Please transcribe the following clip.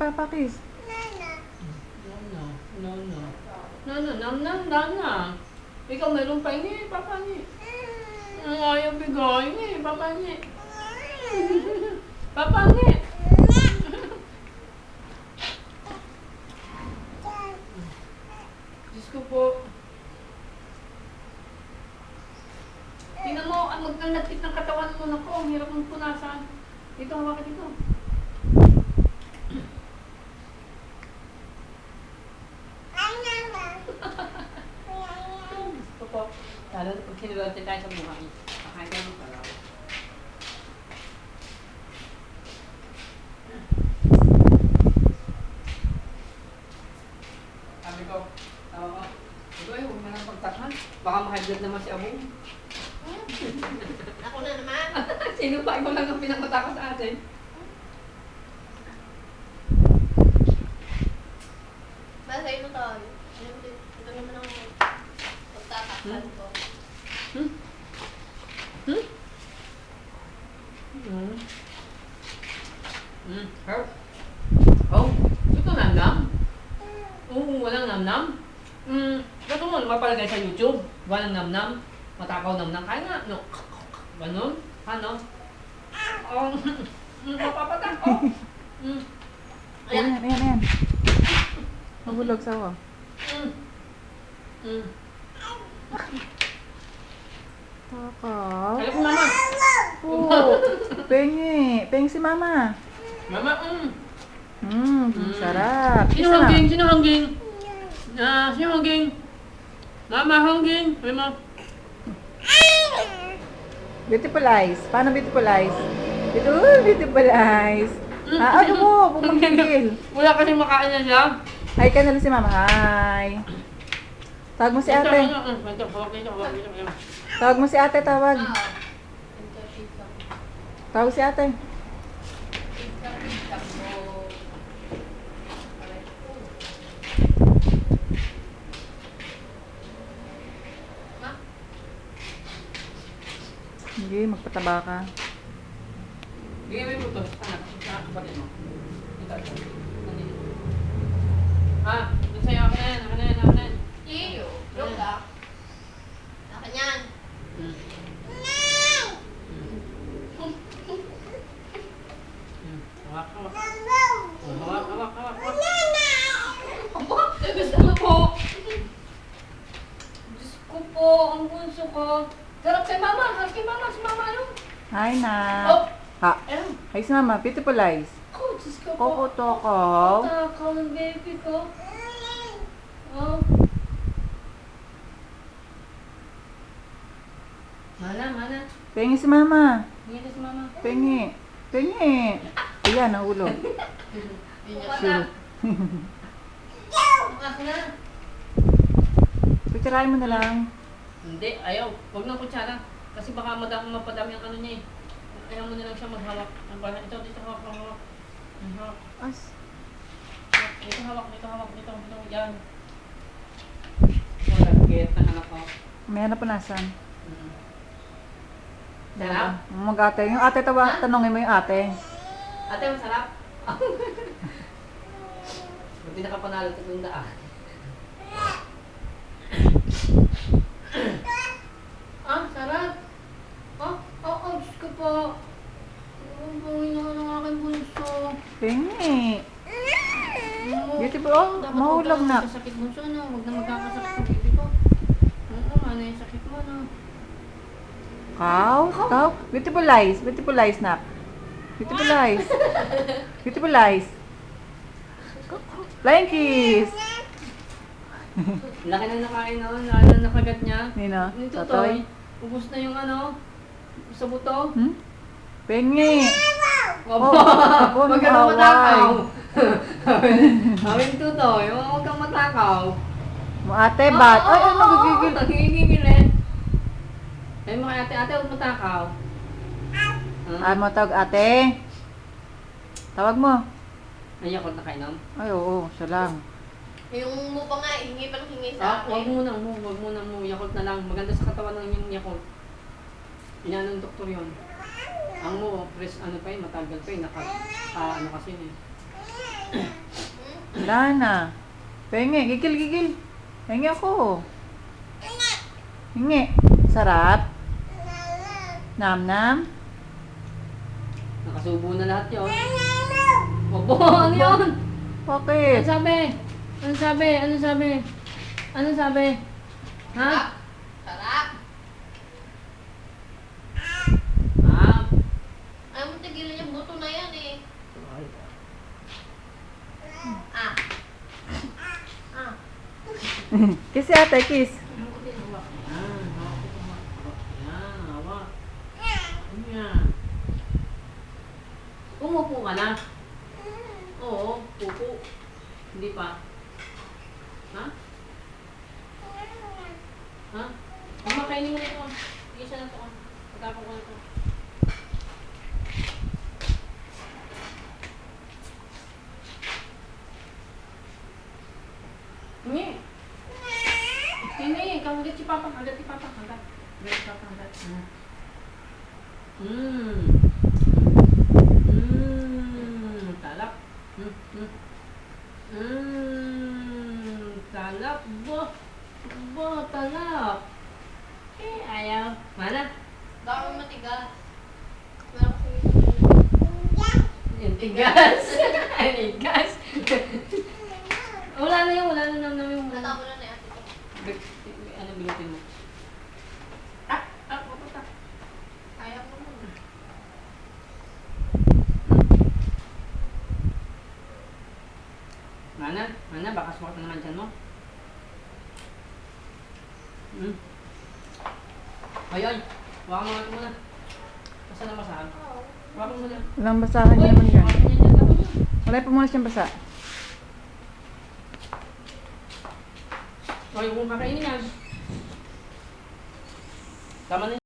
Papa Kiss. No, no, no. No, no, no, no, no, no. Ikaw meron pa ini, Papa ni. Ang ayaw bigay ni, Papa ni. Papa ni. Diyos ko po. Tingnan mo, ang maglalapit ng katawan mo na ko. Ang hirap mong punasan. Dito, hawakan dito. Gusto ko. Lalo na pag kinulante tayo sa buhay. Pakain ka mo pala. Sabi ko, tawa ko. Ito eh, huwag na lang pagtakhan. Baka mahagad naman si Abong. Ako na naman. Sino pa? Ikaw lang ang pinakatakas sa atin. Basta sa'yo na tayo. Ito naman ang pagtataklan ko. Hmm? Hmm? Hmm? Hmm? Herb? Oh, ito namnam? Oo, walang namnam? Ito mo, mapalagay sa YouTube. Walang namnam. Matakaw namnam. Kaya nga, no? Ganon? Ano? Oh, mapapatak. Oh. Ayan, ayan, ayan. Mahulog sa ako. Takaw. Alam ko, mama. Oo. Pengi. Pengi si mama. Mama, Sarap. Sino Isa na. hangging? Sino hangging? Sino hangging? Mama, hangging. Mama. Beautiful eyes. Paano beautiful eyes? Beautiful eyes. Ano mo? Bumagigil. Wala kasi makain na siya. Hi ka na lang si mama. Hi. Tawag mo si ate. Ito, hawak dito, hawak dito. Tawag mo si ate, tawag. Tawag si ate. Hindi, magpataba ka. Bigyan mo ito. Anak, kapatid mo. Ito, ito. Nandito. Doon sa'yo. Ako na yan, ako na yan, ako na yan. Iyo. Joke ka. Naka niyan. Hawak, hawak. Hawak, hawak, hawak. Aba, gusto mo po. Diyos ko po, ang bunso ko. Sarap kay mama. Sarap kay mama. Si mama, ano? Hi na. Oh. Ha. Ayun. Hi si mama. Beautiful eyes. Oh, Diyos ko po. Koko toko. Takaw ng baby ko. Oh. Mana, mana. Pengi si mama. Hindi na si mama. Pengi. Pengi. Ayan, nahulog. Sure. Ako na. Picturein mo na lang. Hindi, ayaw. Huwag ng kutsara. Kasi baka mapadami ang ano niya eh. Ayaw mo na lang siya maghawak. Ito, dito hawak, hawak. Hawak. As. Dito hawak, dito hawak, dito. Yan. Wala, get na anak ko. May hanap punasan. Sarap? Mag-ate. Yung ate, tanongin mo yung ate. Ate, masarap? Buti nakapanalo sa tundaan. Sarap! Diyos ko po. Ang bangin naman ng aking bunso. Pengi. Beautiful. Oh, mahulog na. Sakit bunso, no? Huwag na magkakasakit ng baby ko. Oo, ano yung sakit mo, no? Cow? Beautiful eyes. Beautiful eyes, nak. Beautiful eyes. Beautiful eyes. Flying kiss. Laki na nakain noon, lalo na nakagat niya. Nino? Nito Totoy? ubos na yung ano, sa buto. Pengi. Opo, Opo, huwag ka nawaway. nang matakaw. Awin tutoy, huwag kang matakaw. Mo ate, bat. Ay, ano, gigigil. Nagigigil eh. Ay mo kay ate, huwag matakaw. Ah, mo tawag ate. Tawag mo. Nayakot na kainom? Ay, oo, siya lang. Yung mo pa nga, hingi pa ng hingi sa Huwag akin. muna mo, Yakult na lang. Maganda sa katawan ng yung Yakult. Inanong doktor yun. Ang mo, ano pa yun, matagal pa yun, ano kasi yun eh. Wala na. Pengi, gigil. Pengi ako. Hingi. Sarap. Nam-nam. Nakasubo na lahat yun. Opo, ano yun? Bakit? Ano sabi? Ano sabi? Ano sabi? Ano sabi? Ha? Sarap. Ah. Ayaw mo tigilan yung buto na yan eh. Ah. Ah. Kiss si ate, kiss. Yan, hawak. Yan. Umupo ka na. Oo, upo. Hindi pa. Ha? Ha? Kumakainin mo na ito. Isa na ito. Patapon ko na ito. Hindi. Hindi. Kagat si Papa. Kagat si Papa. Kagat. Kagat si Papa. Kagat. Talap. Talap. Talap. Ayaw. Mana? Baka mo matigas. Meron kasi Yung tigas. Tigas. Wala na yung. natapon na ni ate ko. Ano bilutin mo? Papunta. Kaya ko naman. Mana, baka sumakit na naman dyan mo. Ay, waka mo natin muna. Basta na basahan. Waka mo muna. Walang basahan niya naman yan. waka niya dyan, tapos yun. Wala pa muna siyang basa. Ay, kung kakainin yan. Tama na